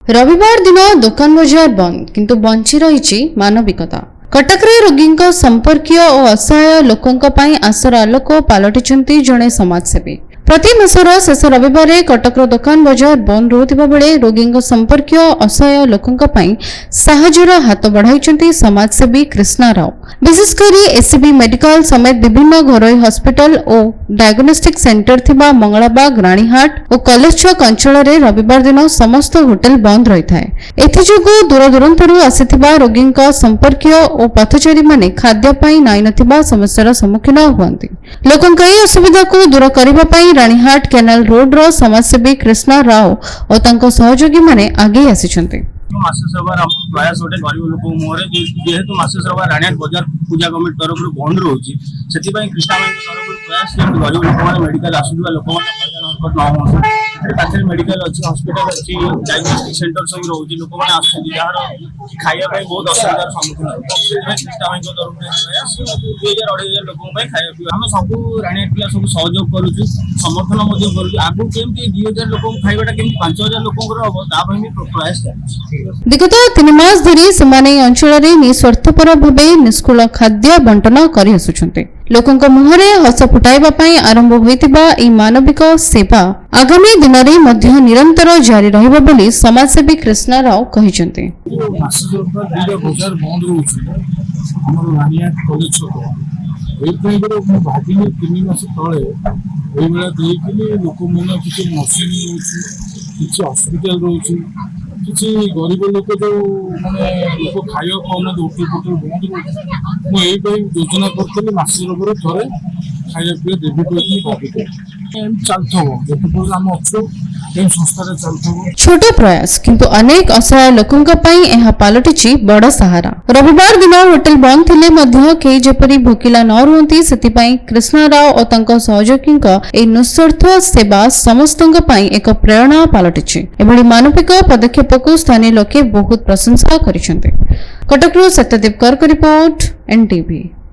रविवार दिन दुकान बजार बंद किंतु बंची रही मानविकता। कटकरे रोगी संपर्कीय और असहाय लोकों आशर आलोक पलटिंट जड़े समाजसेवी। प्रति मासर शेष रविवार कटकर दुकान बजार बंद रोकथिबा बेले रोगी संपर्कीय असहाय लोकों साहाय्यर हाथ बढ़ाई समाजसेवी कृष्णा राव। विशेषकर एसीबी मेडिकल समेत विभिन्न घरोई हॉस्पिटल और डायग्नोस्टिक सेंटर थिबा मंगलाबाग, रानीहाट और कॉलेज छक अंचल रविवार दिन समस्त होटेल बंद रही है। एथिजोगु दूर दूरांतरु आसिथिबा रोगी संपर्कीय और पथचारी माने खाद्य पाई नाई नथिबा समस्यार सम्मुखीन हुअंती। लोकों असुविधा को दूर करने रानीहाट केनाल रोड रो समाजसेवी कृष्णा राव और तांको सहयोगी माने आगे आसिछन्ते। प्रयास गोटे गरीब लोक मुहर जेहेतु मासेश्वर रानीहाट बजार पूजा कमिटी तरफ बंद रोचे से कृष्णा भाई तरफ प्रयास गरीब लोक मैंने मेडिकल आसुवा लोक हरकत न हो पाखे मेडिकल अच्छी हॉस्पिटल अच्छी डायग्नोस्टिक सेंटर सब रोचे लोक मैंने आसार खाया बहुत असुविधार सम्मुखीन कृष्णा भाई तरफ प्रयास 2000-2500 लोक खाया आम सब रानीहाट पिला सब सहयोग करुचु समर्थन करुचु आगु केमती 2000 लोक खाइबाटा केमती 5000 लोक हम प्रयास चलती। विगत 3 मास धरी सेमाने अंचल निस्वार्थपर भावे निष्कुल खाद्य बंटन कर आसुछन्ते। लोकों मुहरे हस फुटाइबा पई आरंभ होइतिबा ई मानविक सेवा आगामी दिन में निरंतर जारी रहिबा बोली समाजसेवी कृष्णा राव कहिसन्ते। हॉस्पिटल रोचे किसी गरीब लोक जो माने लोक खाया पाऊना होटेल फोटेल बंद रोचे मुझे योजना करी मास थे खाया पीया देवी भावित छोट प्रयास किंतु अनेक असहाय लोकों पलटि बड़ सहारा। रविवार दिन होटेल बंद थिले मध्य केही जेपरी भोकिला न रुहंती सेतिपाई कृष्णा राव और तांको सहयोगी ए निस्वार्थ सेवा समस्त एक प्रेरणा पलटि एभली मानविक पदक्षेप को स्थानीय लोके बहुत प्रशंसा करिसेंते। कटकरू सत्यदीप कर्क रिपोर्ट NTV।